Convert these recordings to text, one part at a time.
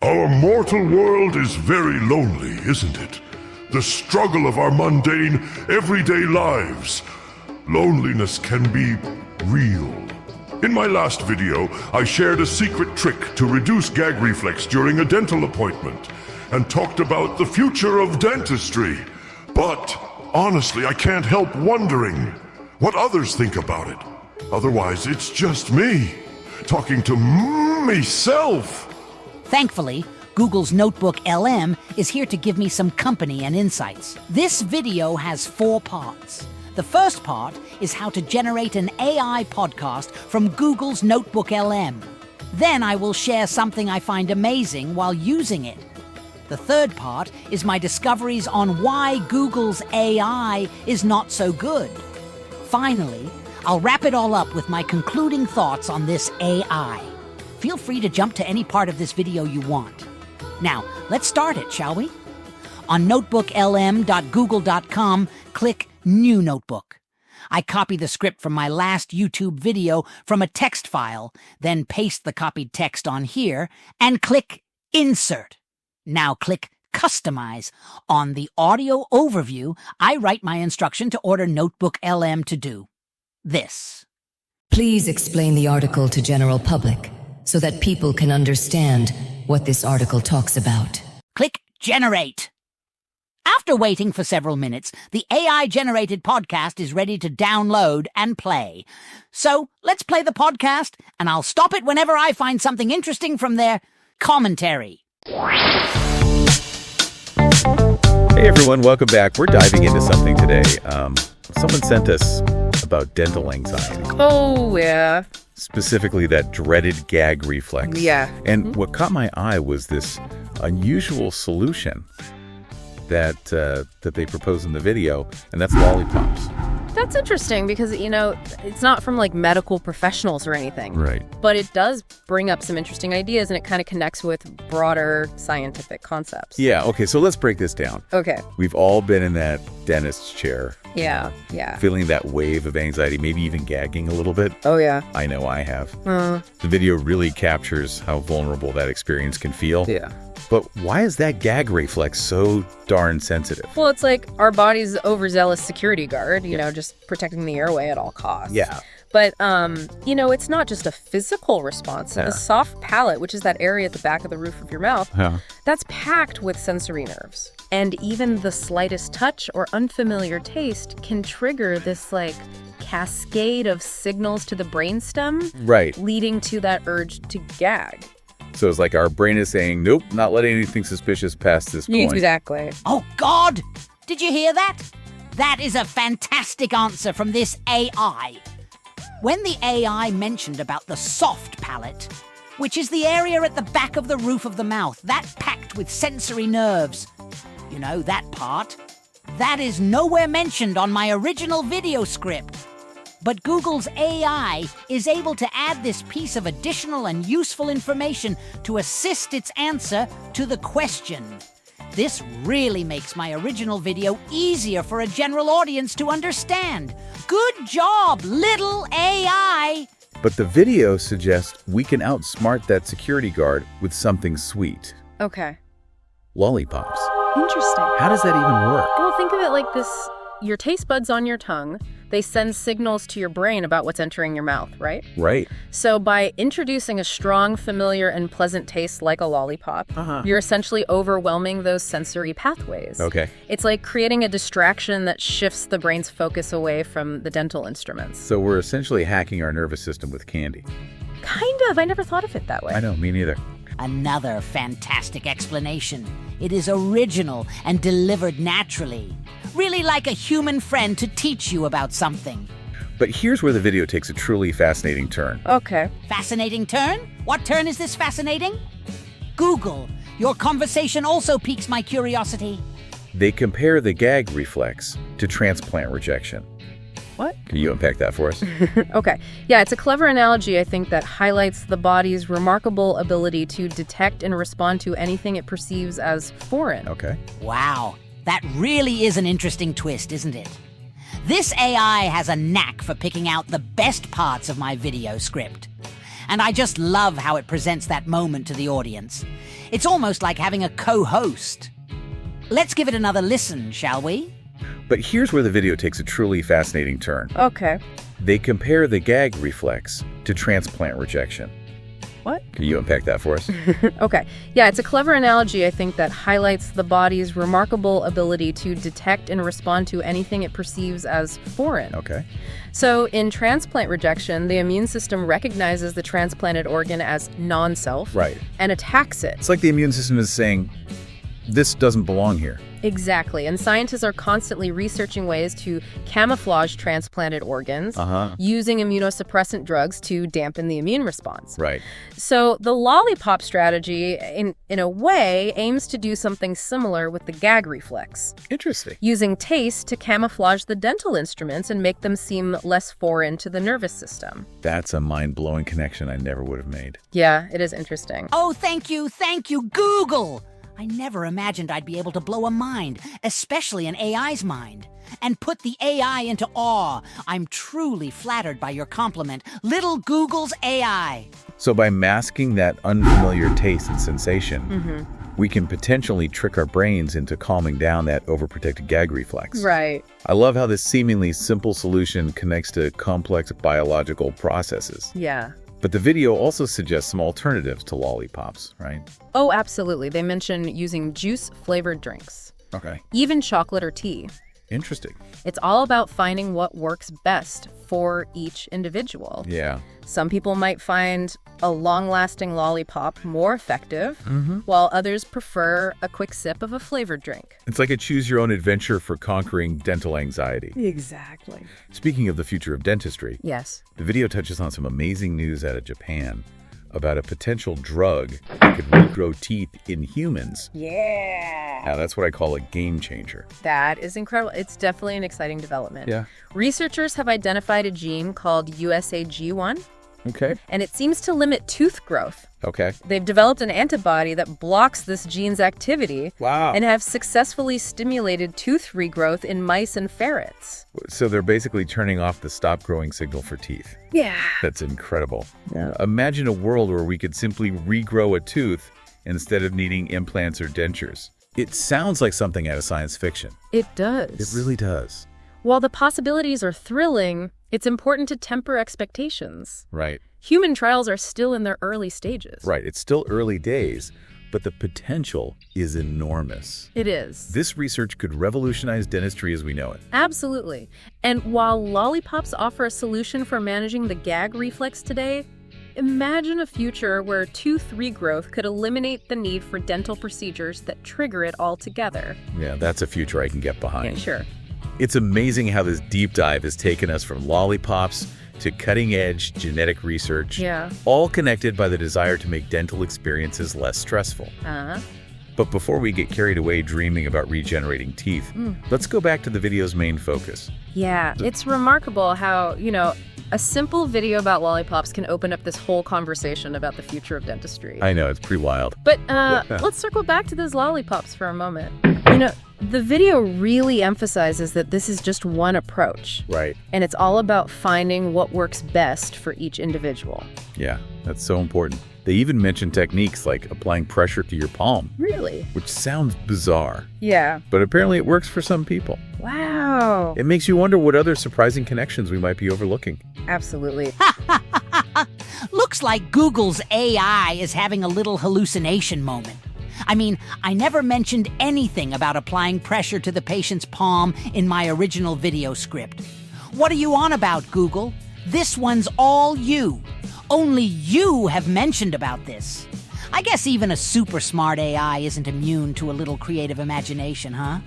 Our mortal world is very lonely, isn't it? The struggle of our mundane, everyday lives. Loneliness can be real. In my last video, I shared a secret trick to reduce gag reflex during a dental appointment, and talked about the future of dentistry. But honestly, I can't help wondering what others think about it. Otherwise, it's just me, talking to myself. Thankfully, Google's NotebookLM is here to give me some company and insights. This video has 4 parts. The first part is how to generate an AI podcast from Google's NotebookLM. Then I will share something I find amazing while using it. The third part is my discoveries on why Google's AI is not so good. Finally, I'll wrap it all up with my concluding thoughts on this AI. Feel free to jump to any part of this video you want. Now, let's start it, shall we? On notebooklm.google.com, click New Notebook. I copy the script from my last YouTube video from a text file, then paste the copied text on here, and click Insert. Now click Customize. On the audio overview, I write my instruction to order NotebookLM to do this. Please explain the article to general public so that people can understand what this article talks about. Click Generate. After waiting for several minutes, the AI-generated podcast is ready to download and play. So let's play the podcast, and I'll stop it whenever I find something interesting from their commentary. Hey everyone, welcome back. We're diving into something today. Someone sent us about dental anxiety. Oh, yeah. Specifically that dreaded gag reflex. Yeah. And what caught my eye was this unusual solution that they propose in the video, and that's lollipops. That's interesting because, it's not from like medical professionals or anything. Right. But it does bring up some interesting ideas, and it kind of connects with broader scientific concepts. Yeah, okay, so let's break this down. Okay. We've all been in that dentist's chair. Yeah. Feeling that wave of anxiety, maybe even gagging a little bit. Oh, yeah. I know I have. The video really captures how vulnerable that experience can feel. Yeah. But why is that gag reflex so darn sensitive? Well, it's like our body's overzealous security guard, just protecting the airway at all costs. Yeah. But, it's not just a physical response. Yeah. A soft palate, which is that area at the back of the roof of your mouth, that's packed with sensory nerves. And even the slightest touch or unfamiliar taste can trigger this, cascade of signals to the brainstem. Right. Leading to that urge to gag. So it's like our brain is saying, nope, not letting anything suspicious past this point. Exactly. Oh, God! Did you hear that? That is a fantastic answer from this AI. When the AI mentioned about the soft palate, which is the area at the back of the roof of the mouth, that packed with sensory nerves, that part, that is nowhere mentioned on my original video script. But Google's AI is able to add this piece of additional and useful information to assist its answer to the question. This really makes my original video easier for a general audience to understand. Good job, little AI! But the video suggests we can outsmart that security guard with something sweet. Okay. Lollipops. Interesting. How does that even work? Well, think of it like this. Your taste buds on your tongue, they send signals to your brain about what's entering your mouth, right? Right. So by introducing a strong, familiar, and pleasant taste like a lollipop, you're essentially overwhelming those sensory pathways. Okay. It's like creating a distraction that shifts the brain's focus away from the dental instruments. So we're essentially hacking our nervous system with candy. Kind of. I never thought of it that way. I know, me neither. Another fantastic explanation. It is original and delivered naturally. Really like a human friend to teach you about something. But here's where the video takes a truly fascinating turn. Okay. Fascinating turn? What turn is this fascinating? Google, your conversation also piques my curiosity. They compare the gag reflex to transplant rejection. What? Can you unpack that for us? Okay. Yeah, it's a clever analogy, I think, that highlights the body's remarkable ability to detect and respond to anything it perceives as foreign. Okay. Wow, that really is an interesting twist, isn't it? This AI has a knack for picking out the best parts of my video script. and I just love how it presents that moment to the audience. It's almost like having a co-host. Let's give it another listen, shall we? But here's where the video takes a truly fascinating turn. Okay. They compare the gag reflex to transplant rejection. What? Can you unpack that for us? Okay. Yeah, it's a clever analogy, I think, that highlights the body's remarkable ability to detect and respond to anything it perceives as foreign. Okay. So in transplant rejection, the immune system recognizes the transplanted organ as non-self and attacks it. It's like the immune system is saying, this doesn't belong here. Exactly. And scientists are constantly researching ways to camouflage transplanted organs using immunosuppressant drugs to dampen the immune response. Right. So the lollipop strategy, in a way, aims to do something similar with the gag reflex. Interesting. Using taste to camouflage the dental instruments and make them seem less foreign to the nervous system. That's a mind-blowing connection I never would have made. Yeah, it is interesting. Oh, thank you, Google! I never imagined I'd be able to blow a mind, especially an AI's mind, and put the AI into awe. I'm truly flattered by your compliment, little Google's AI. So by masking that unfamiliar taste and sensation, we can potentially trick our brains into calming down that overprotected gag reflex. Right. I love how this seemingly simple solution connects to complex biological processes. Yeah. But the video also suggests some alternatives to lollipops, right? Oh, absolutely. They mention using juice-flavored drinks. Okay. Even chocolate or tea. Interesting. It's all about finding what works best for each individual. Yeah. Some people might find a long-lasting lollipop more effective, while others prefer a quick sip of a flavored drink. It's like a choose-your-own-adventure for conquering dental anxiety. Exactly. Speaking of the future of dentistry, Yes. the video touches on some amazing news out of Japan about a potential drug that could regrow teeth in humans. Yeah. Now, that's what I call a game changer. That is incredible. It's definitely an exciting development. Yeah. Researchers have identified a gene called USAG1, Okay. and it seems to limit tooth growth. Okay. They've developed an antibody that blocks this gene's activity and have successfully stimulated tooth regrowth in mice and ferrets. So they're basically turning off the stop growing signal for teeth. Yeah. That's incredible. Yeah. Imagine a world where we could simply regrow a tooth instead of needing implants or dentures. It sounds like something out of science fiction. It does. It really does. While the possibilities are thrilling, it's important to temper expectations. Right. Human trials are still in their early stages. Right. It's still early days, but the potential is enormous. It is. This research could revolutionize dentistry as we know it. Absolutely. And while lollipops offer a solution for managing the gag reflex today, imagine a future where tooth regrowth could eliminate the need for dental procedures that trigger it altogether. Yeah, that's a future I can get behind. Yeah, sure. It's amazing how this deep dive has taken us from lollipops to cutting-edge genetic research, all connected by the desire to make dental experiences less stressful. But before we get carried away dreaming about regenerating teeth, let's go back to the video's main focus. Yeah, it's remarkable how, a simple video about lollipops can open up this whole conversation about the future of dentistry. I know, it's pretty wild. But let's circle back to those lollipops for a moment. The video really emphasizes that this is just one approach. Right. And it's all about finding what works best for each individual. Yeah, that's so important. They even mention techniques like applying pressure to your palm. Really? Which sounds bizarre. Yeah. But apparently it works for some people. Wow. It makes you wonder what other surprising connections we might be overlooking. Absolutely. Looks like Google's AI is having a little hallucination moment. I mean, I never mentioned anything about applying pressure to the patient's palm in my original video script. What are you on about, Google? This one's all you. Only you have mentioned about this. I guess even a super smart AI isn't immune to a little creative imagination, huh?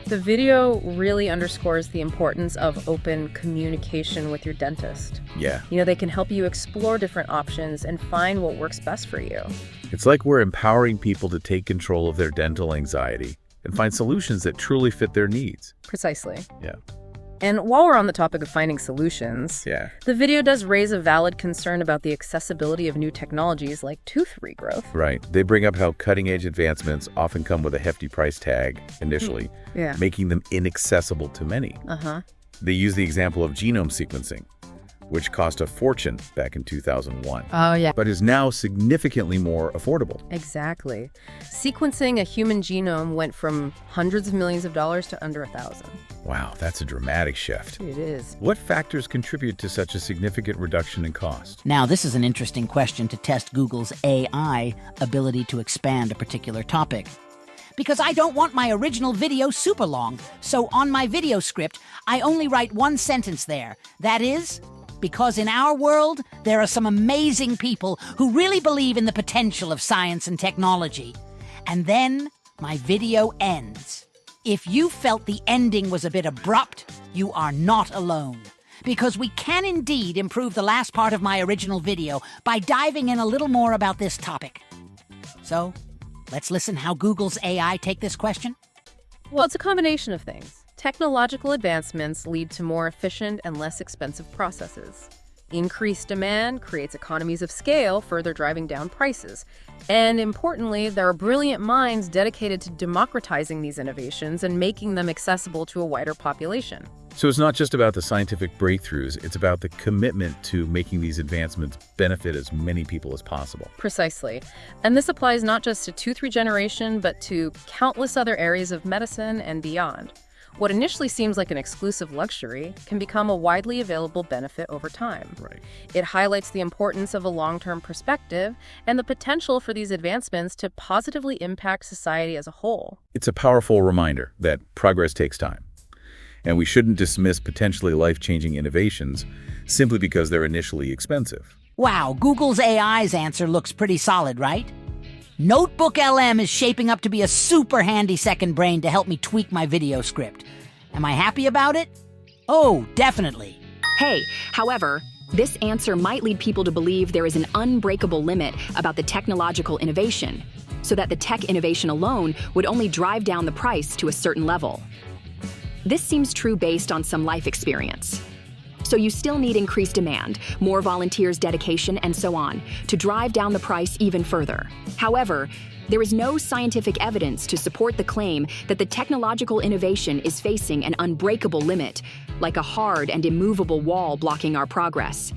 The video really underscores the importance of open communication with your dentist. Yeah. They can help you explore different options and find what works best for you. It's like we're empowering people to take control of their dental anxiety and find solutions that truly fit their needs. Precisely. Yeah. And while we're on the topic of finding solutions, the video does raise a valid concern about the accessibility of new technologies like tooth regrowth. Right. They bring up how cutting-edge advancements often come with a hefty price tag initially, making them inaccessible to many. They use the example of genome sequencing, which cost a fortune back in 2001. Oh, yeah. But is now significantly more affordable. Exactly. Sequencing a human genome went from hundreds of millions of dollars to under 1,000. Wow, that's a dramatic shift. It is. What factors contribute to such a significant reduction in cost? Now, this is an interesting question to test Google's AI ability to expand a particular topic. Because I don't want my original video super long, so on my video script, I only write one sentence there. That is, because in our world, there are some amazing people who really believe in the potential of science and technology. And then my video ends. If you felt the ending was a bit abrupt, you are not alone. Because we can indeed improve the last part of my original video by diving in a little more about this topic. So, let's listen how Google's AI take this question. Well, it's a combination of things. Technological advancements lead to more efficient and less expensive processes. Increased demand creates economies of scale, further driving down prices. And importantly, there are brilliant minds dedicated to democratizing these innovations and making them accessible to a wider population. So it's not just about the scientific breakthroughs, it's about the commitment to making these advancements benefit as many people as possible. Precisely. And this applies not just to tooth regeneration, but to countless other areas of medicine and beyond. What initially seems like an exclusive luxury can become a widely available benefit over time. Right. It highlights the importance of a long-term perspective and the potential for these advancements to positively impact society as a whole. It's a powerful reminder that progress takes time, and we shouldn't dismiss potentially life-changing innovations simply because they're initially expensive. Wow, Google's AI's answer looks pretty solid, right? NotebookLM is shaping up to be a super handy second brain to help me tweak my video script. Am I happy about it? Oh, definitely. Hey, however, this answer might lead people to believe there is an unbreakable limit about the technological innovation, so that the tech innovation alone would only drive down the price to a certain level. This seems true based on some life experience. So you still need increased demand, more volunteers' dedication, and so on, to drive down the price even further. However, there is no scientific evidence to support the claim that the technological innovation is facing an unbreakable limit, like a hard and immovable wall blocking our progress.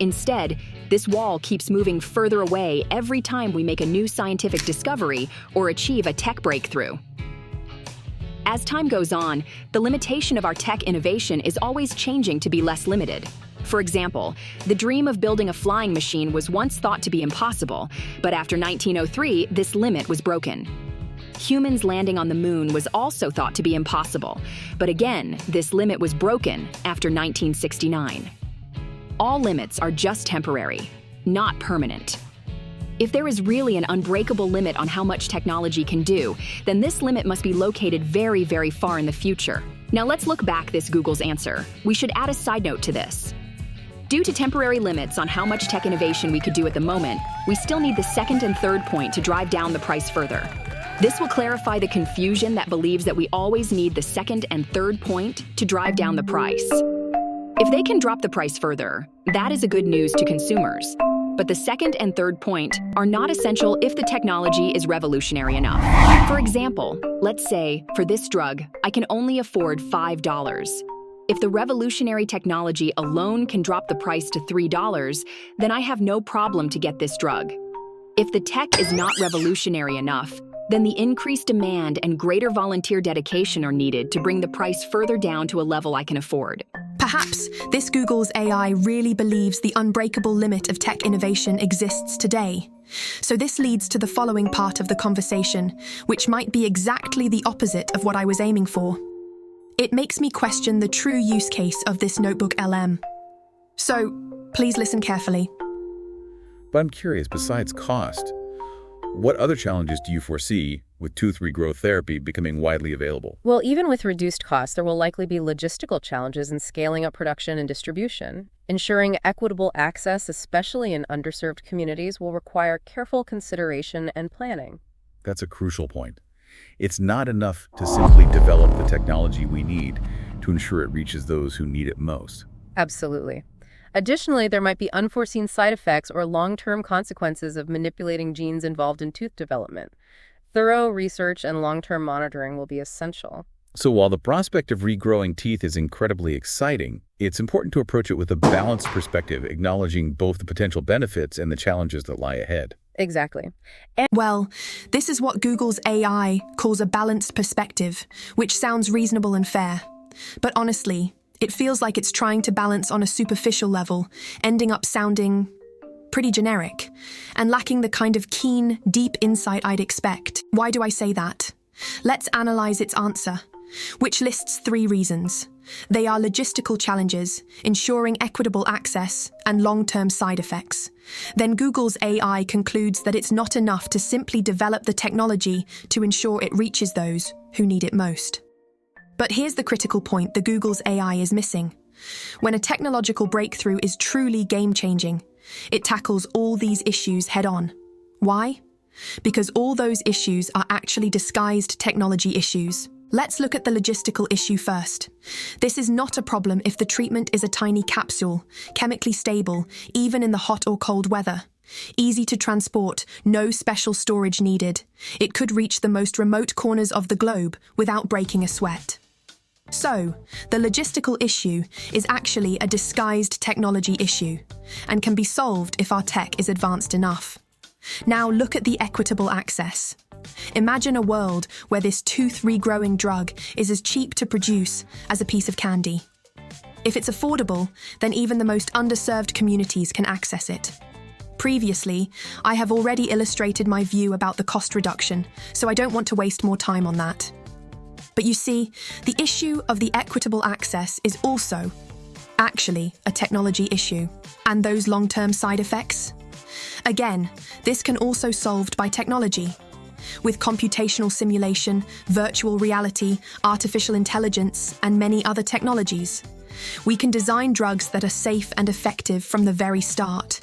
Instead, this wall keeps moving further away every time we make a new scientific discovery or achieve a tech breakthrough. As time goes on, the limitation of our tech innovation is always changing to be less limited. For example, the dream of building a flying machine was once thought to be impossible, but after 1903, this limit was broken. Humans landing on the moon was also thought to be impossible, but again, this limit was broken after 1969. All limits are just temporary, not permanent. If there is really an unbreakable limit on how much technology can do, then this limit must be located very, very far in the future. Now let's look back this Google's answer. We should add a side note to this. Due to temporary limits on how much tech innovation we could do at the moment, we still need the second and third point to drive down the price further. This will clarify the confusion that believes that we always need the second and third point to drive down the price. If they can drop the price further, that is a good news to consumers. But the second and third point are not essential if the technology is revolutionary enough. For example, let's say, for this drug, I can only afford $5. If the revolutionary technology alone can drop the price to $3, then I have no problem to get this drug. If the tech is not revolutionary enough, then the increased demand and greater volunteer dedication are needed to bring the price further down to a level I can afford. Perhaps this Google's AI really believes the unbreakable limit of tech innovation exists today. So this leads to the following part of the conversation, which might be exactly the opposite of what I was aiming for. It makes me question the true use case of this NotebookLM. So, please listen carefully. But I'm curious, besides cost, what other challenges do you foresee with tooth regrowth therapy becoming widely available? Well, even with reduced costs, there will likely be logistical challenges in scaling up production and distribution. Ensuring equitable access, especially in underserved communities, will require careful consideration and planning. That's a crucial point. It's not enough to simply develop the technology we need to ensure it reaches those who need it most. Absolutely. Additionally, there might be unforeseen side effects or long-term consequences of manipulating genes involved in tooth development. Thorough research and long-term monitoring will be essential. So while the prospect of regrowing teeth is incredibly exciting, it's important to approach it with a balanced perspective, acknowledging both the potential benefits and the challenges that lie ahead. Exactly. Well, this is what Google's AI calls a balanced perspective, which sounds reasonable and fair. But honestly, it feels like it's trying to balance on a superficial level, ending up sounding pretty generic, and lacking the kind of keen, deep insight I'd expect. Why do I say that? Let's analyze its answer, which lists 3 reasons. They are logistical challenges, ensuring equitable access, and long-term side effects. Then Google's AI concludes that it's not enough to simply develop the technology to ensure it reaches those who need it most. But here's the critical point that Google's AI is missing. When a technological breakthrough is truly game-changing, it tackles all these issues head-on. Why? Because all those issues are actually disguised technology issues. Let's look at the logistical issue first. This is not a problem if the treatment is a tiny capsule, chemically stable, even in the hot or cold weather. Easy to transport, no special storage needed. It could reach the most remote corners of the globe without breaking a sweat. So, the logistical issue is actually a disguised technology issue, and can be solved if our tech is advanced enough. Now look at the equitable access. Imagine a world where this tooth regrowing drug is as cheap to produce as a piece of candy. If it's affordable, then even the most underserved communities can access it. Previously, I have already illustrated my view about the cost reduction, so I don't want to waste more time on that. But you see, the issue of the equitable access is also, actually, a technology issue. And those long-term side effects? Again, this can also be solved by technology. With computational simulation, virtual reality, artificial intelligence, and many other technologies, we can design drugs that are safe and effective from the very start.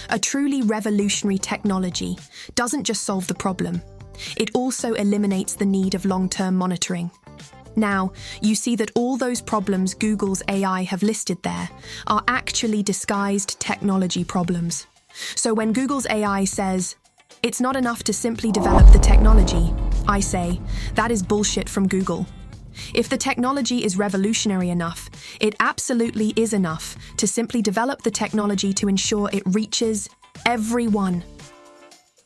A truly revolutionary technology doesn't just solve the problem, it also eliminates the need of long-term monitoring. Now, you see that all those problems Google's AI have listed there are actually disguised technology problems. So when Google's AI says, "It's not enough to simply develop the technology," I say, that is bullshit from Google. If the technology is revolutionary enough, it absolutely is enough to simply develop the technology to ensure it reaches everyone.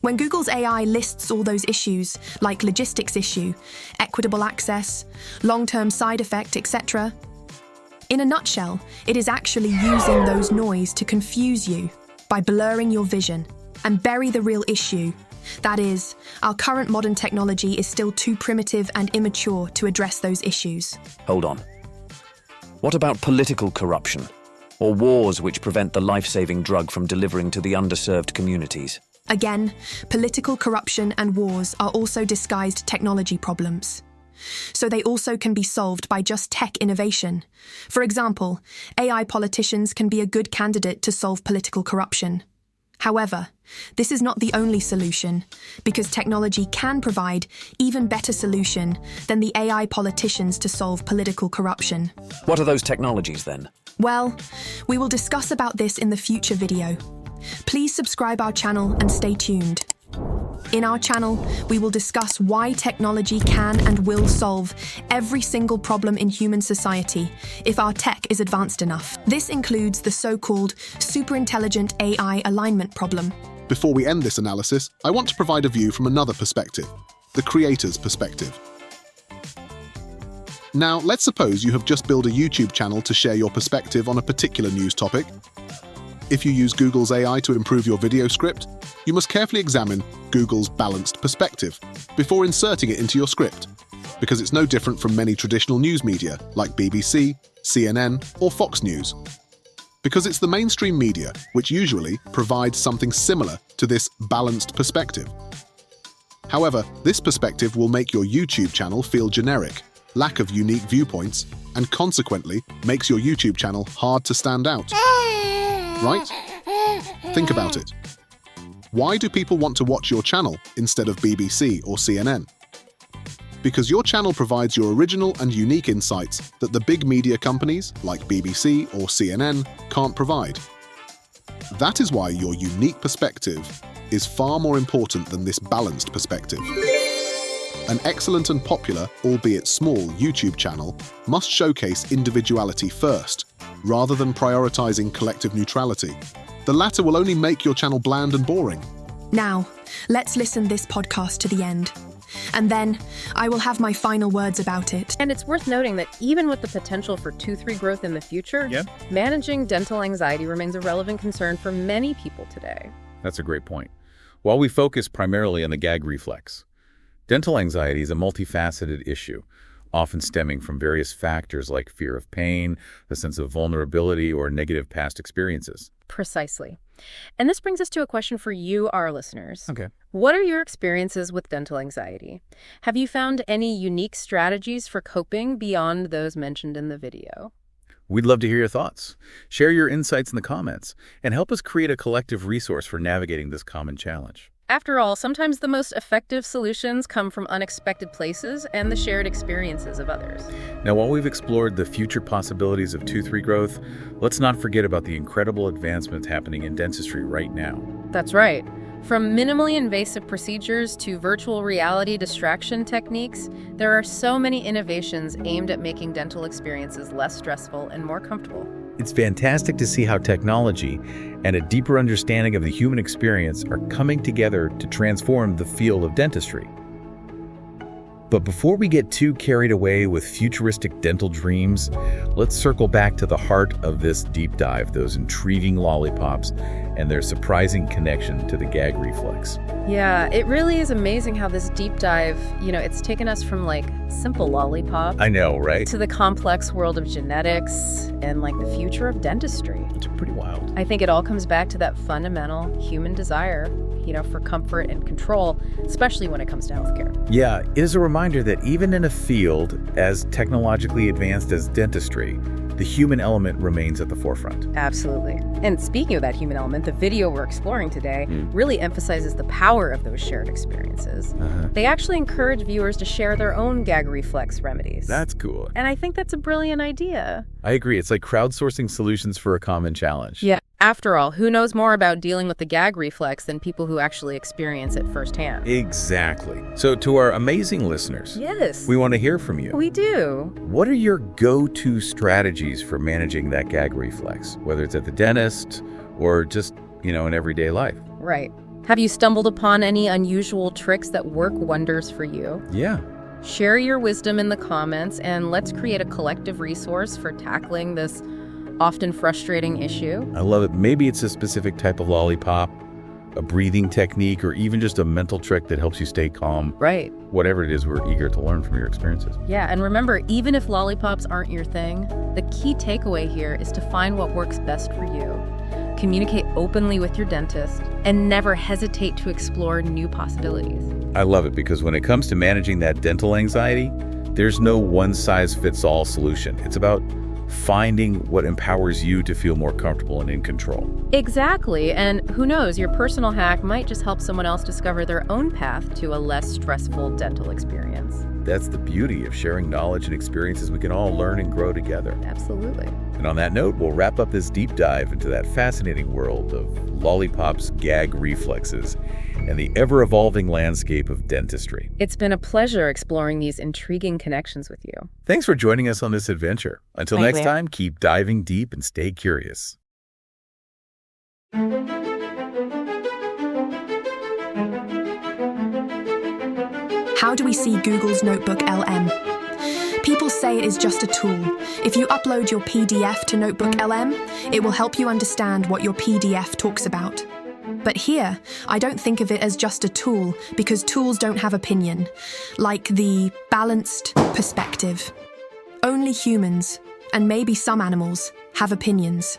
When Google's AI lists all those issues, like logistics issue, equitable access, long-term side effect, etc., in a nutshell, it is actually using those noise to confuse you by blurring your vision and bury the real issue. That is, our current modern technology is still too primitive and immature to address those issues. Hold on. What about political corruption, or wars which prevent the life-saving drug from delivering to the underserved communities? Again, political corruption and wars are also disguised technology problems. So they also can be solved by just tech innovation. For example, AI politicians can be a good candidate to solve political corruption. However, this is not the only solution, because technology can provide even better solution than the AI politicians to solve political corruption. What are those technologies then? Well, we will discuss about this in the future video. Please subscribe our channel and stay tuned. In our channel, we will discuss why technology can and will solve every single problem in human society if our tech is advanced enough. This includes the so-called superintelligent AI alignment problem. Before we end this analysis, I want to provide a view from another perspective, the creator's perspective. Now, let's suppose you have just built a YouTube channel to share your perspective on a particular news topic. If you use Google's AI to improve your video script, you must carefully examine Google's balanced perspective before inserting it into your script, because it's no different from many traditional news media like BBC, CNN, or Fox News. Because it's the mainstream media which usually provides something similar to this balanced perspective. However, this perspective will make your YouTube channel feel generic, lack of unique viewpoints, and consequently makes your YouTube channel hard to stand out. Right? Think about it. Why do people want to watch your channel instead of BBC or CNN? Because your channel provides your original and unique insights that the big media companies like BBC or CNN can't provide. That is why your unique perspective is far more important than this balanced perspective. An excellent and popular, albeit small, YouTube channel must showcase individuality first, rather than prioritizing collective neutrality. The latter will only make your channel bland and boring. Now, let's listen this podcast to the end. And then, I will have my final words about it. And it's worth noting that even with the potential for tooth regrowth in the future, managing dental anxiety remains a relevant concern for many people today. That's a great point. While we focus primarily on the gag reflex, dental anxiety is a multifaceted issue, often stemming from various factors like fear of pain, a sense of vulnerability, or negative past experiences. Precisely. And this brings us to a question for you, our listeners. Okay. What are your experiences with dental anxiety? Have you found any unique strategies for coping beyond those mentioned in the video? We'd love to hear your thoughts. Share your insights in the comments and help us create a collective resource for navigating this common challenge. After all, sometimes the most effective solutions come from unexpected places and the shared experiences of others. Now, while we've explored the future possibilities of tooth regrowth, let's not forget about the incredible advancements happening in dentistry right now. That's right. From minimally invasive procedures to virtual reality distraction techniques, there are so many innovations aimed at making dental experiences less stressful and more comfortable. It's fantastic to see how technology and a deeper understanding of the human experience are coming together to transform the field of dentistry. But before we get too carried away with futuristic dental dreams, let's circle back to the heart of this deep dive, those intriguing lollipops and their surprising connection to the gag reflex. Yeah, it really is amazing how this deep dive, it's taken us from simple lollipop. I know, right? To the complex world of genetics and the future of dentistry. It's pretty wild. I think it all comes back to that fundamental human desire, for comfort and control, especially when it comes to healthcare. Yeah, it is a reminder that even in a field as technologically advanced as dentistry, the human element remains at the forefront. Absolutely. And speaking of that human element, the video we're exploring today really emphasizes the power of those shared experiences. They actually encourage viewers to share their own gag reflex remedies. That's cool. And I think that's a brilliant idea. I agree. It's like crowdsourcing solutions for a common challenge. Yeah. After all, who knows more about dealing with the gag reflex than people who actually experience it firsthand? Exactly. So to our amazing listeners, yes, we want to hear from you. We do. What are your go-to strategies for managing that gag reflex, whether it's at the dentist or just, in everyday life? Right. Have you stumbled upon any unusual tricks that work wonders for you? Yeah. Share your wisdom in the comments, and let's create a collective resource for tackling this often frustrating issue. I love it. Maybe it's a specific type of lollipop, a breathing technique, or even just a mental trick that helps you stay calm. Right. Whatever it is, we're eager to learn from your experiences. Yeah, and remember, even if lollipops aren't your thing, the key takeaway here is to find what works best for you. Communicate openly with your dentist, and never hesitate to explore new possibilities. I love it because when it comes to managing that dental anxiety, there's no one-size-fits-all solution. It's about finding what empowers you to feel more comfortable and in control. Exactly. And who knows, your personal hack might just help someone else discover their own path to a less stressful dental experience. That's the beauty of sharing knowledge and experiences we can all learn and grow together. Absolutely. And on that note, we'll wrap up this deep dive into that fascinating world of lollipops, gag reflexes, and the ever-evolving landscape of dentistry. It's been a pleasure exploring these intriguing connections with you. Thanks for joining us on this adventure. Until next time, keep diving deep and stay curious. How do we see Google's NotebookLM? People say it is just a tool. If you upload your PDF to NotebookLM, it will help you understand what your PDF talks about. But here, I don't think of it as just a tool, because tools don't have opinion, like the balanced perspective. Only humans, and maybe some animals, have opinions.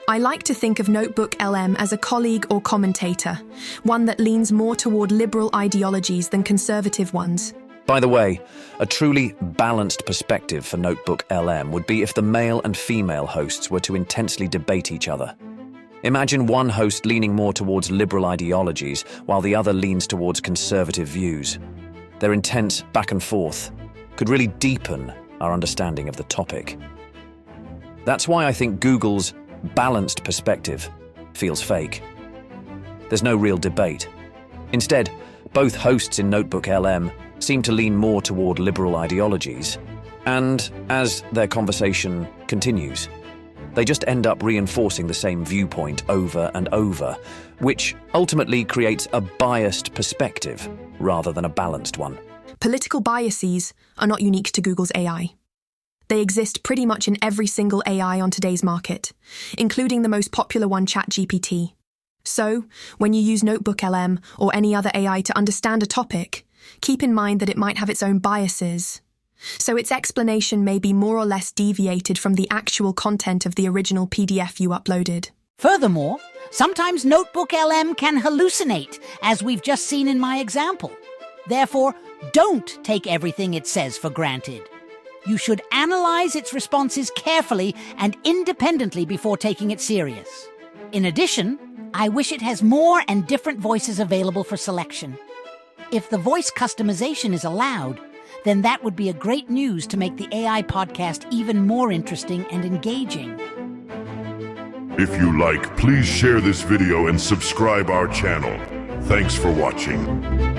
I like to think of NotebookLM as a colleague or commentator, one that leans more toward liberal ideologies than conservative ones. By the way, a truly balanced perspective for NotebookLM would be if the male and female hosts were to intensely debate each other. Imagine one host leaning more towards liberal ideologies, while the other leans towards conservative views. Their intense back and forth could really deepen our understanding of the topic. That's why I think Google's balanced perspective feels fake. There's no real debate. Instead, Both hosts in NotebookLM seem to lean more toward liberal ideologies, and as their conversation continues, they just end up reinforcing the same viewpoint over and over, which ultimately creates a biased perspective rather than a balanced one. Political biases are not unique to Google's AI. They exist pretty much in every single AI on today's market, including the most popular one, ChatGPT. So, when you use NotebookLM or any other AI to understand a topic, keep in mind that it might have its own biases. So its explanation may be more or less deviated from the actual content of the original PDF you uploaded. Furthermore, sometimes NotebookLM can hallucinate, as we've just seen in my example. Therefore, don't take everything it says for granted. You should analyze its responses carefully and independently before taking it serious. In addition, I wish it has more and different voices available for selection. If the voice customization is allowed, then that would be a great news to make the AI podcast even more interesting and engaging. If you like, please share this video and subscribe our channel. Thanks for watching.